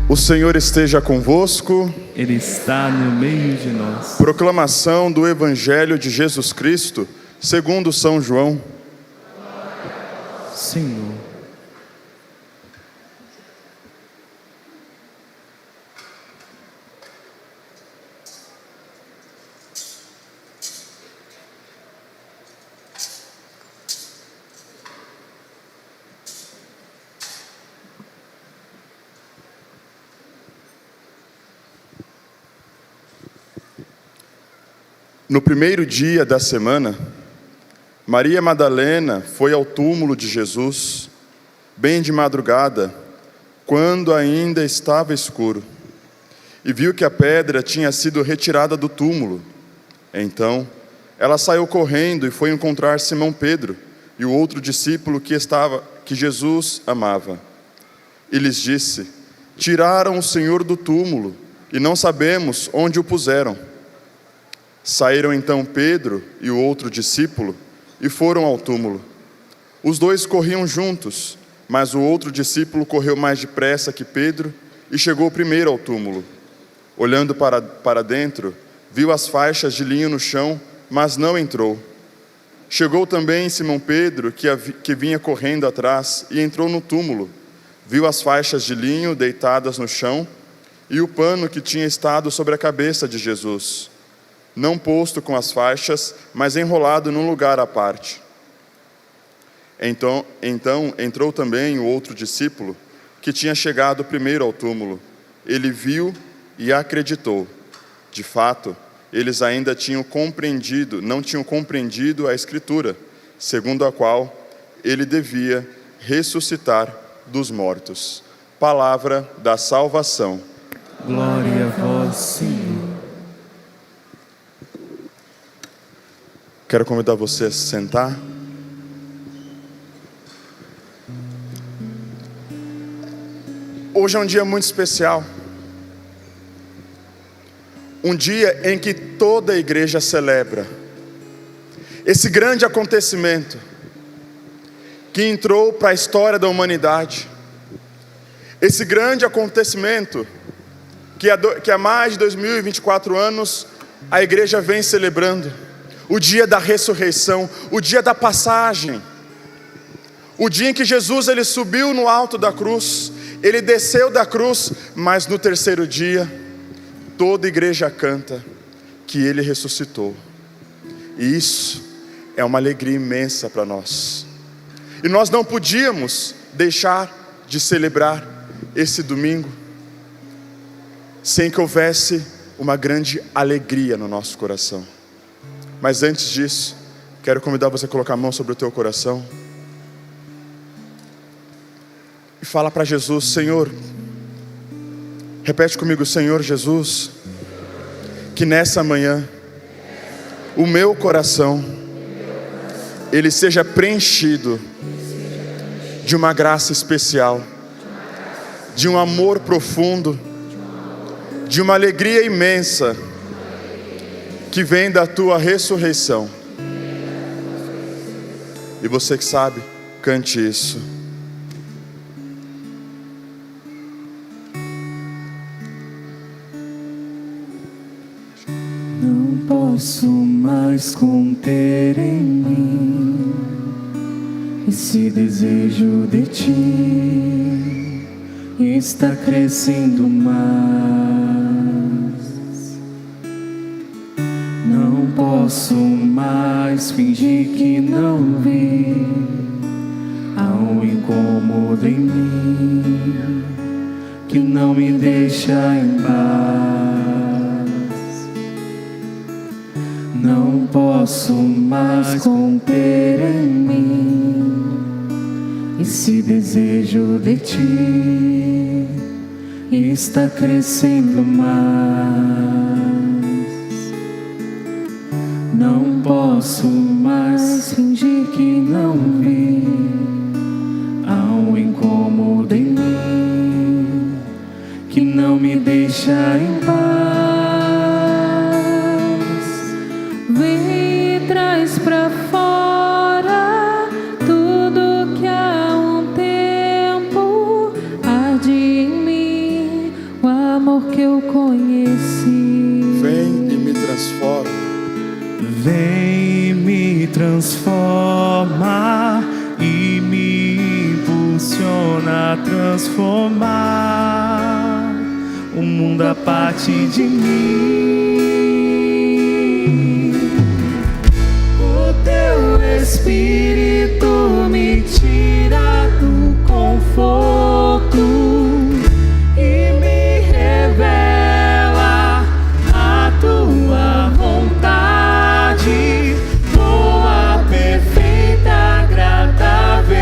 O Senhor esteja convosco. Ele está no meio de nós. Proclamação do Evangelho de Jesus Cristo, segundo São João. Senhor. No primeiro dia da semana, Maria Madalena foi ao túmulo de Jesus, bem de madrugada, quando ainda estava escuro, e viu que a pedra tinha sido retirada do túmulo. Então, ela saiu correndo e foi encontrar Simão Pedro e o outro discípulo que Jesus amava. E lhes disse: tiraram o Senhor do túmulo e não sabemos onde o puseram. Saíram então Pedro e o outro discípulo e foram ao túmulo. Os dois corriam juntos, mas o outro discípulo correu mais depressa que Pedro e chegou primeiro ao túmulo. Olhando para dentro, viu as faixas de linho no chão, mas não entrou. Chegou também Simão Pedro, que vinha correndo atrás, e entrou no túmulo. Viu as faixas de linho deitadas no chão e o pano que tinha estado sobre a cabeça de Jesus, não posto com as faixas, mas enrolado num lugar à parte. Então entrou também o outro discípulo, que tinha chegado primeiro ao túmulo. Ele viu e acreditou. De fato, eles ainda não tinham compreendido a Escritura, segundo a qual ele devia ressuscitar dos mortos. Palavra da salvação. Glória a vós, Senhor. Quero convidar você a se sentar. Hoje é um dia muito especial. Um dia em que toda a igreja celebra esse grande acontecimento que entrou para a história da humanidade. Esse grande acontecimento que há mais de 2024 anos a igreja vem celebrando. O dia da ressurreição, o dia da passagem, o dia em que Jesus ele subiu no alto da cruz, ele desceu da cruz, mas no terceiro dia, toda a igreja canta que ele ressuscitou. E isso é uma alegria imensa para nós. E nós não podíamos deixar de celebrar esse domingo sem que houvesse uma grande alegria no nosso coração. Mas antes disso, quero convidar você a colocar a mão sobre o teu coração e fala para Jesus: Senhor, repete comigo: Senhor Jesus, que nessa manhã o meu coração ele seja preenchido de uma graça especial, de um amor profundo, de uma alegria imensa que vem da tua ressurreição. E você que sabe, cante isso. Não posso mais conter em mim esse desejo de ti, está crescendo mais. Não posso mais fingir que não vi. Há um incômodo em mim que não me deixa em paz. Não posso mais conter em mim esse desejo de ti, está crescendo mais. Não posso mais fingir que não vi. Há um incômodo em mim que não me deixa em paz. Vem e traz pra fora tudo que há um tempo arde em mim. amor que eu conheci. Vem e me transforma. Vem, me transforma e me impulsiona a transformar o mundo a partir de mim. O teu Espírito me tira do conforto e me revela a tua vontade, boa, perfeita, agradável.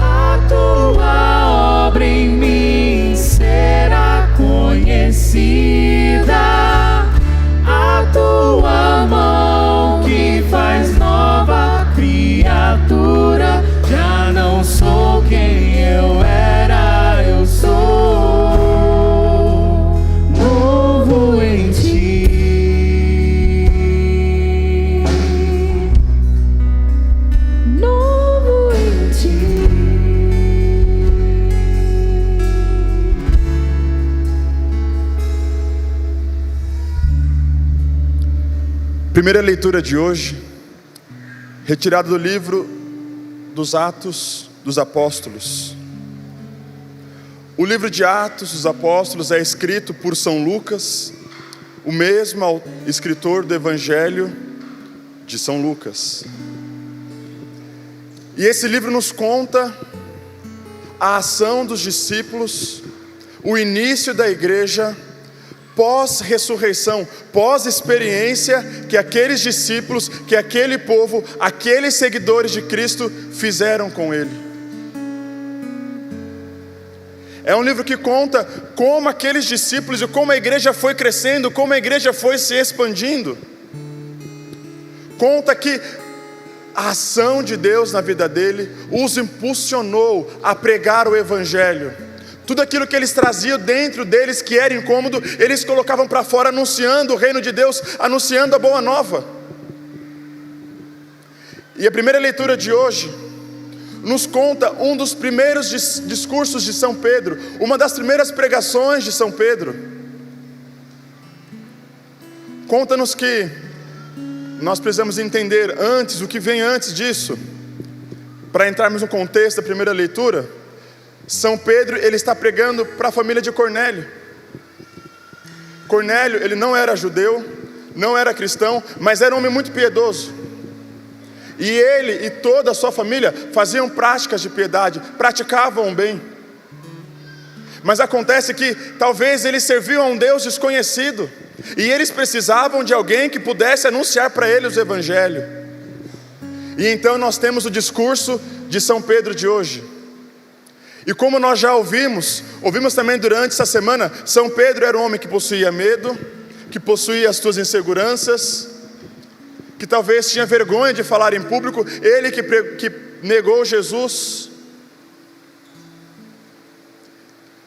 A tua obra em mim será conhecida, a tua mão que faz nova criatura. Já não sou quem eu era, eu sou novo em ti. Novo em ti. Primeira leitura de hoje, retirada do livro dos Atos dos Apóstolos. O livro de Atos dos Apóstolos é escrito por São Lucas, o mesmo escritor do Evangelho de São Lucas. E esse livro nos conta a ação dos discípulos, o início da igreja, pós-ressurreição, pós-experiência que aqueles discípulos, que aquele povo, aqueles seguidores de Cristo fizeram com Ele. É um livro que conta como aqueles discípulos e como a igreja foi crescendo, como a igreja foi se expandindo. Conta que a ação de Deus na vida dele os impulsionou a pregar o Evangelho. Tudo aquilo que eles traziam dentro deles que era incômodo, eles colocavam para fora, anunciando o reino de Deus, anunciando a boa nova. E a primeira leitura de hoje nos conta um dos primeiros discursos de São Pedro, uma das primeiras pregações de São Pedro. Conta-nos que nós precisamos entender antes, o que vem antes disso, para entrarmos no contexto da primeira leitura. São Pedro, ele está pregando para a família de Cornélio. Cornélio, ele não era judeu, não era cristão, mas era um homem muito piedoso. E ele e toda a sua família faziam práticas de piedade, praticavam o bem. Mas acontece que talvez eles serviam a um Deus desconhecido, e eles precisavam de alguém que pudesse anunciar para eles o Evangelho. E então nós temos o discurso de São Pedro de hoje. E como nós já ouvimos também durante essa semana, São Pedro era um homem que possuía medo, que possuía as suas inseguranças, que talvez tinha vergonha de falar em público, ele que negou Jesus.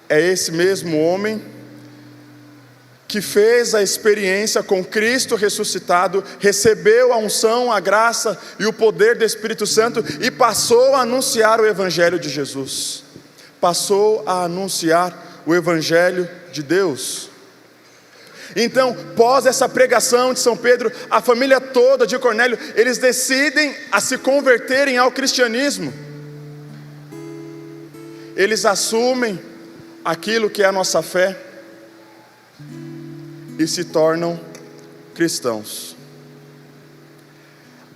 É esse mesmo homem que fez a experiência com Cristo ressuscitado, recebeu a unção, a graça e o poder do Espírito Santo e passou a anunciar o Evangelho de Jesus. Passou a anunciar o Evangelho de Deus. Então, pós essa pregação de São Pedro, a família toda de Cornélio, eles decidem a se converterem ao cristianismo. Eles assumem aquilo que é a nossa fé e se tornam cristãos.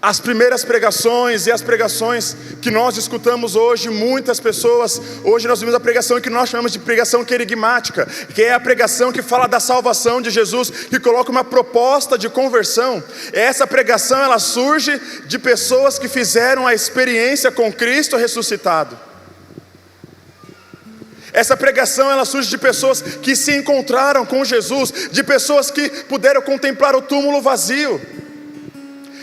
As primeiras pregações e as pregações que nós escutamos hoje, muitas pessoas, hoje nós vimos a pregação que nós chamamos de pregação querigmática, que é a pregação que fala da salvação de Jesus, que coloca uma proposta de conversão. Essa pregação, ela surge de pessoas que fizeram a experiência com Cristo ressuscitado. Essa pregação, ela surge de pessoas que se encontraram com Jesus, de pessoas que puderam contemplar o túmulo vazio.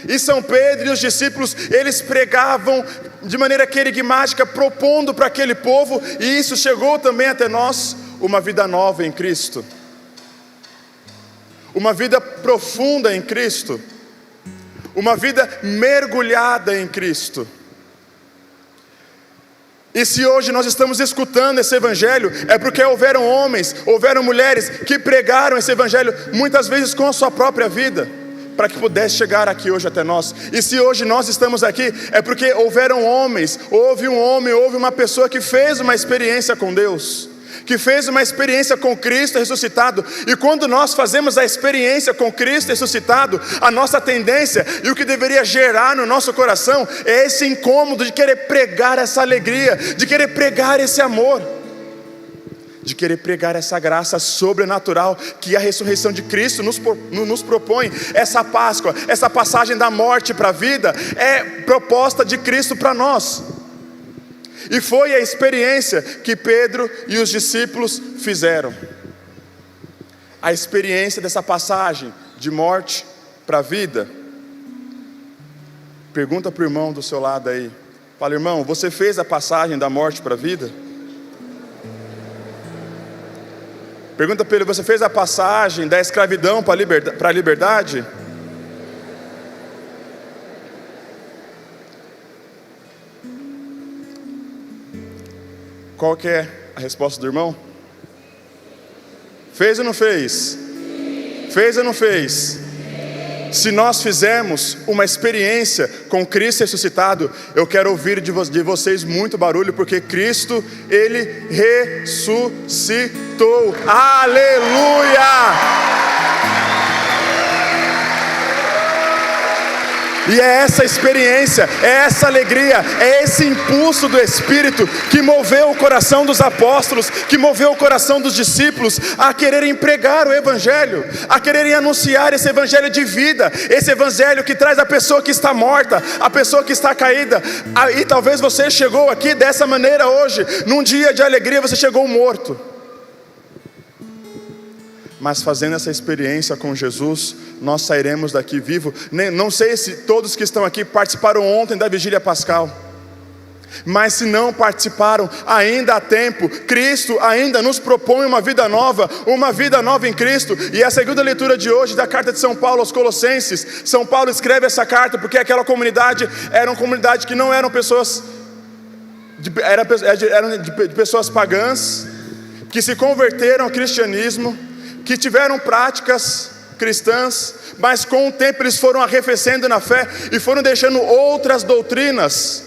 E São Pedro e os discípulos, eles pregavam de maneira querigmática, propondo para aquele povo, e isso chegou também até nós, uma vida nova em Cristo. Uma vida profunda em Cristo. Uma vida mergulhada em Cristo. E se hoje nós estamos escutando esse evangelho, é porque houveram homens, houveram mulheres que pregaram esse evangelho, muitas vezes com a sua própria vida, para que pudesse chegar aqui hoje até nós. E se hoje nós estamos aqui, é porque houveram homens, houve um homem, houve uma pessoa que fez uma experiência com Deus, que fez uma experiência com Cristo ressuscitado. E quando nós fazemos a experiência com Cristo ressuscitado, a nossa tendência e o que deveria gerar no nosso coração é esse incômodo de querer pregar essa alegria, de querer pregar esse amor, de querer pregar essa graça sobrenatural que a ressurreição de Cristo nos propõe. Essa Páscoa, essa passagem da morte para a vida, é proposta de Cristo para nós. E foi a experiência que Pedro e os discípulos fizeram. A experiência dessa passagem de morte para a vida. Pergunta para o irmão do seu lado aí. Fala: irmão, você fez a passagem da morte para a vida? Pergunta para ele: você fez a passagem da escravidão para a liberdade? Qual que é a resposta do irmão? Fez ou não fez? Fez ou não fez? Se nós fizermos uma experiência com Cristo ressuscitado, eu quero ouvir de vocês muito barulho, porque Cristo, Ele ressuscitou. Aleluia! E é essa experiência, é essa alegria, é esse impulso do Espírito que moveu o coração dos apóstolos, que moveu o coração dos discípulos a quererem pregar o Evangelho, a quererem anunciar esse Evangelho de vida, esse Evangelho que traz a pessoa que está morta, a pessoa que está caída. E talvez você chegou aqui dessa maneira hoje, num dia de alegria você chegou morto. Mas fazendo essa experiência com Jesus, nós sairemos daqui vivo. Não sei se todos que estão aqui participaram ontem da vigília pascal, mas se não participaram, ainda há tempo. Cristo ainda nos propõe uma vida nova em Cristo. E a segunda leitura de hoje da carta de São Paulo aos Colossenses, São Paulo escreve essa carta porque aquela comunidade era uma comunidade que não eram pessoas, eram de pessoas pagãs, que se converteram ao cristianismo, que tiveram práticas cristãs, mas com o tempo eles foram arrefecendo na fé e foram deixando outras doutrinas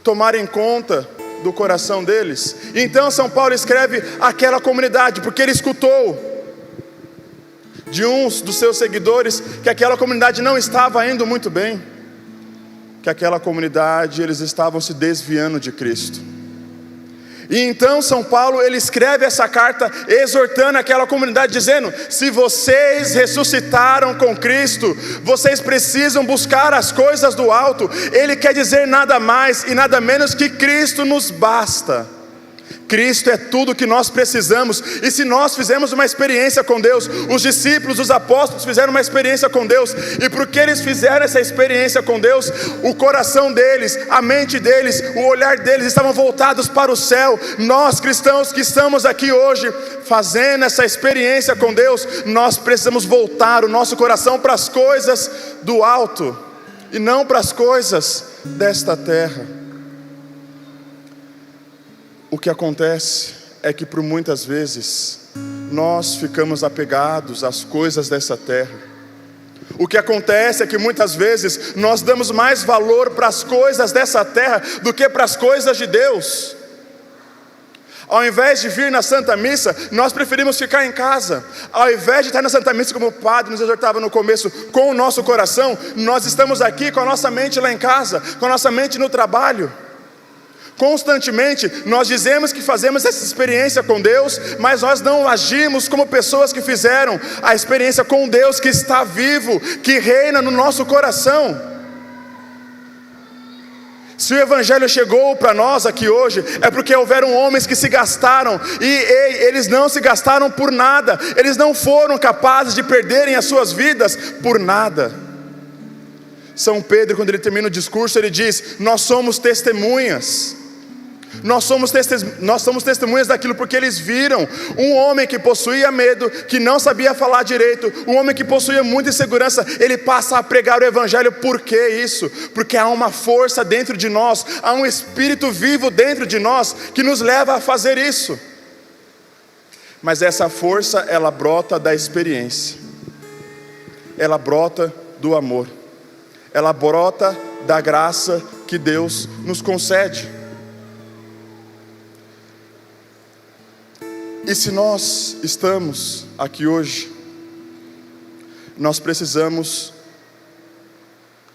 tomarem conta do coração deles. Então São Paulo escreve aquela comunidade, porque ele escutou de uns dos seus seguidores que aquela comunidade não estava indo muito bem, que aquela comunidade, eles estavam se desviando de Cristo. E então São Paulo, ele escreve essa carta exortando aquela comunidade, dizendo: se vocês ressuscitaram com Cristo, vocês precisam buscar as coisas do alto. Ele quer dizer nada mais e nada menos que Cristo nos basta. Cristo é tudo que nós precisamos. E se nós fizemos uma experiência com Deus, os discípulos, os apóstolos fizeram uma experiência com Deus, e porque eles fizeram essa experiência com Deus, o coração deles, a mente deles, o olhar deles estavam voltados para o céu. Nós cristãos que estamos aqui hoje fazendo essa experiência com Deus, nós precisamos voltar o nosso coração para as coisas do alto e não para as coisas desta terra. O que acontece é que por muitas vezes nós ficamos apegados às coisas dessa terra. O que acontece é que muitas vezes nós damos mais valor para as coisas dessa terra do que para as coisas de Deus. Ao invés de vir na Santa Missa, nós preferimos ficar em casa. Ao invés de estar na Santa Missa, como o padre nos exortava no começo, com o nosso coração, nós estamos aqui com a nossa mente lá em casa, com a nossa mente no trabalho. Constantemente nós dizemos que fazemos essa experiência com Deus, mas nós não agimos como pessoas que fizeram a experiência com Deus que está vivo, que reina no nosso coração. Se o Evangelho chegou para nós aqui hoje, é porque houveram homens que se gastaram, e eles não se gastaram por nada, eles não foram capazes de perderem as suas vidas por nada. São Pedro, quando ele termina o discurso, ele diz: nós somos testemunhas. Nós somos testemunhas daquilo porque eles viram um homem que possuía medo, que não sabia falar direito, um homem que possuía muita insegurança, ele passa a pregar o evangelho. Por que isso? Porque há uma força dentro de nós, há um espírito vivo dentro de nós que nos leva a fazer isso. Mas essa força, ela brota da experiência, ela brota do amor, ela brota da graça que Deus nos concede. E se nós estamos aqui hoje, nós precisamos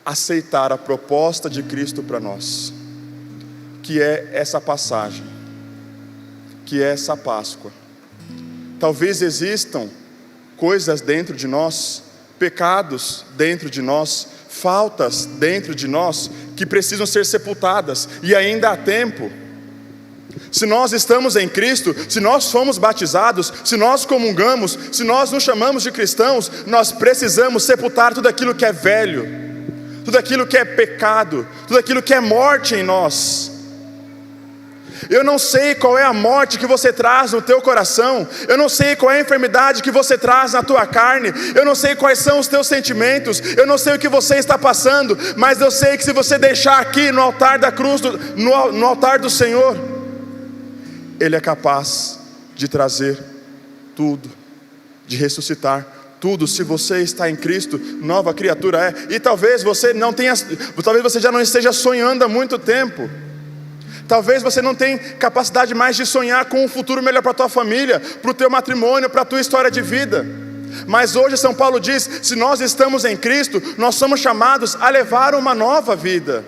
aceitar a proposta de Cristo para nós, que é essa passagem, que é essa Páscoa. Talvez existam coisas dentro de nós, pecados dentro de nós, faltas dentro de nós, que precisam ser sepultadas, e ainda há tempo. Se nós estamos em Cristo, se nós fomos batizados, se nós comungamos, se nós nos chamamos de cristãos, nós precisamos sepultar tudo aquilo que é velho, tudo aquilo que é pecado, tudo aquilo que é morte em nós. Eu não sei qual é a morte que você traz no teu coração, eu não sei qual é a enfermidade que você traz na tua carne, eu não sei quais são os teus sentimentos, eu não sei o que você está passando, mas eu sei que se você deixar aqui no altar da cruz, no altar do Senhor, Ele é capaz de trazer tudo, de ressuscitar tudo. Se você está em Cristo, nova criatura é. E talvez você já não esteja sonhando há muito tempo. Talvez você não tenha capacidade mais de sonhar com um futuro melhor para a tua família, para o teu matrimônio, para a tua história de vida. Mas hoje São Paulo diz, se nós estamos em Cristo, nós somos chamados a levar uma nova vida,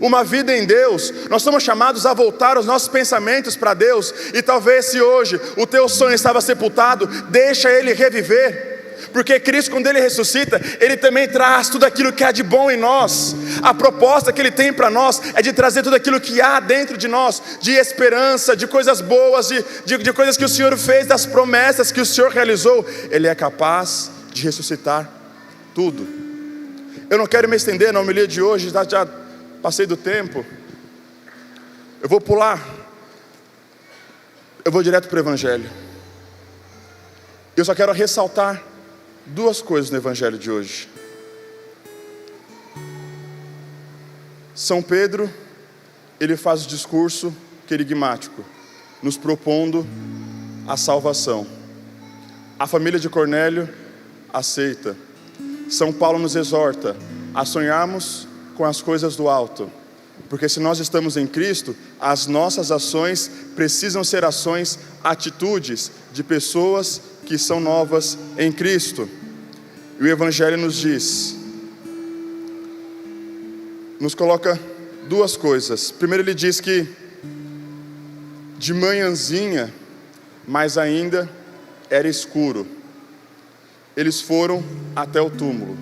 uma vida em Deus. Nós somos chamados a voltar os nossos pensamentos para Deus. E talvez se hoje o teu sonho estava sepultado, deixa ele reviver. Porque Cristo, quando Ele ressuscita, Ele também traz tudo aquilo que há de bom em nós. A proposta que Ele tem para nós é de trazer tudo aquilo que há dentro de nós, de esperança, de coisas boas, de coisas que o Senhor fez, das promessas que o Senhor realizou. Ele é capaz de ressuscitar tudo. Eu não quero me estender na homilia de hoje, já passei do tempo. Eu vou pular, eu vou direto para o Evangelho. Eu só quero ressaltar duas coisas no Evangelho de hoje. São Pedro, ele faz o discurso querigmático, nos propondo a salvação. A família de Cornélio aceita. São Paulo nos exorta a sonharmos com as coisas do alto, porque se nós estamos em Cristo, as nossas ações precisam ser ações, atitudes de pessoas que são novas em Cristo. E o Evangelho nos diz, nos coloca duas coisas. Primeiro ele diz que de manhãzinha, mas ainda era escuro, eles foram até o túmulo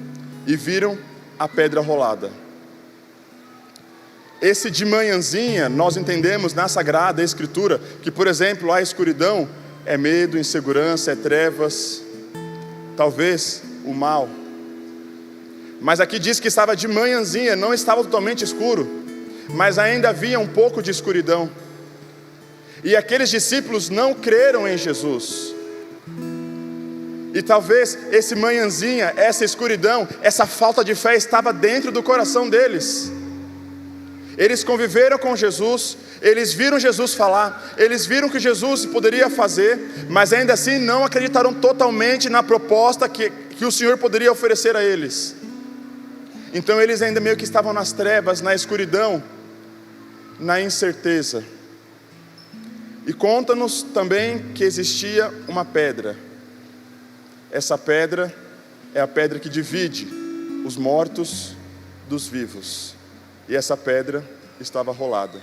e viram a pedra rolada. Esse de manhãzinha, nós entendemos na Sagrada Escritura que, por exemplo, a escuridão é medo, insegurança, é trevas, talvez o mal. Mas aqui diz que estava de manhãzinha, não estava totalmente escuro, mas ainda havia um pouco de escuridão. E aqueles discípulos não creram em Jesus. E talvez esse manhãzinha, essa escuridão, essa falta de fé estava dentro do coração deles. Eles conviveram com Jesus, eles viram Jesus falar, eles viram que Jesus poderia fazer, mas ainda assim não acreditaram totalmente na proposta que o Senhor poderia oferecer a eles. Então eles ainda meio que estavam nas trevas, na escuridão, na incerteza. E conta-nos também que existia uma pedra. Essa pedra é a pedra que divide os mortos dos vivos. E essa pedra estava rolada.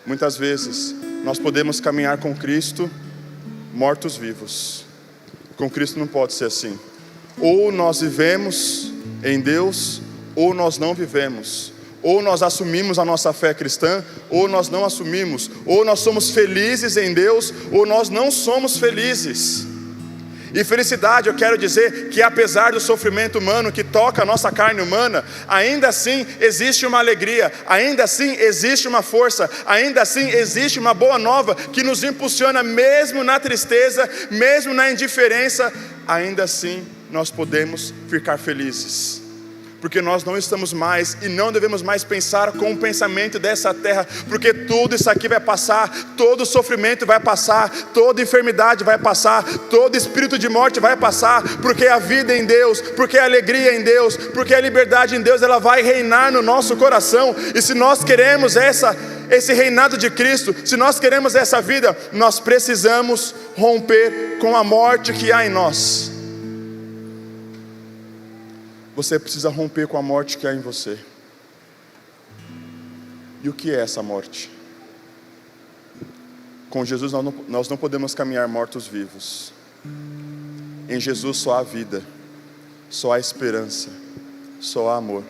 Muitas vezes nós podemos caminhar com Cristo mortos vivos. Com Cristo não pode ser assim. Ou nós vivemos em Deus, ou nós não vivemos. Ou nós assumimos a nossa fé cristã, ou nós não assumimos. Ou nós somos felizes em Deus, ou nós não somos felizes. E felicidade, eu quero dizer que apesar do sofrimento humano que toca a nossa carne humana, ainda assim existe uma alegria, ainda assim existe uma força, ainda assim existe uma boa nova que nos impulsiona mesmo na tristeza, mesmo na indiferença, ainda assim nós podemos ficar felizes. Porque nós não estamos mais e não devemos mais pensar com o pensamento dessa terra, porque tudo isso aqui vai passar, todo sofrimento vai passar, toda enfermidade vai passar, todo espírito de morte vai passar, porque a vida em Deus, porque a alegria em Deus, porque a liberdade em Deus, ela vai reinar no nosso coração. E se nós queremos esse reinado de Cristo, se nós queremos essa vida, nós precisamos romper com a morte que há em nós. Você precisa romper com a morte que há em você. E o que é essa morte? Com Jesus nós não podemos caminhar mortos-vivos. Em Jesus só há vida, só há esperança, só há amor.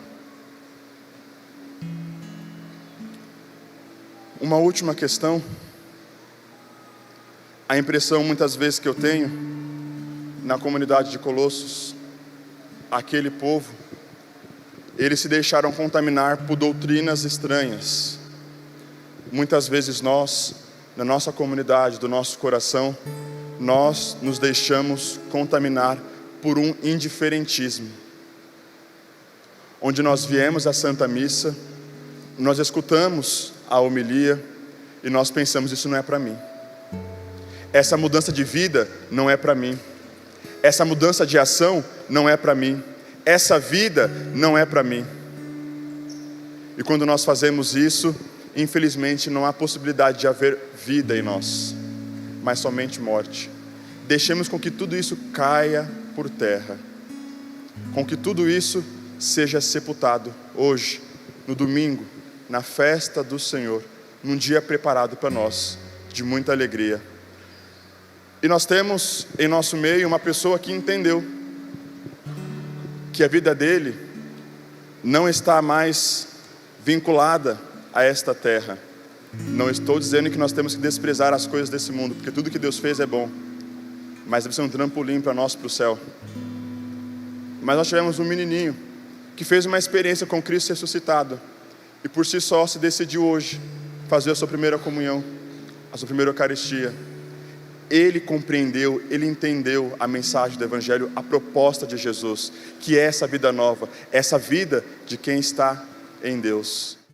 Uma última questão. A impressão muitas vezes que eu tenho na comunidade de Colossos, aquele povo, eles se deixaram contaminar por doutrinas estranhas. Muitas vezes nós, na nossa comunidade, do nosso coração, nós nos deixamos contaminar por um indiferentismo. Onde nós viemos à Santa Missa, nós escutamos a homilia e nós pensamos, isso não é para mim. Essa mudança de vida não é para mim. Essa mudança de ação não é para mim. Essa vida não é para mim. E quando nós fazemos isso, infelizmente não há possibilidade de haver vida em nós, mas somente morte. Deixemos com que tudo isso caia por terra, com que tudo isso seja sepultado hoje, no domingo, na festa do Senhor, num dia preparado para nós, de muita alegria. E nós temos em nosso meio uma pessoa que entendeu que a vida dele não está mais vinculada a esta terra. Não estou dizendo que nós temos que desprezar as coisas desse mundo, porque tudo que Deus fez é bom, mas deve ser um trampolim para nós, para o céu. Mas nós tivemos um menininho que fez uma experiência com Cristo ressuscitado, e por si só se decidiu hoje fazer a sua primeira comunhão, a sua primeira Eucaristia. Ele compreendeu, ele entendeu a mensagem do Evangelho, a proposta de Jesus, que é essa vida nova, essa vida de quem está em Deus.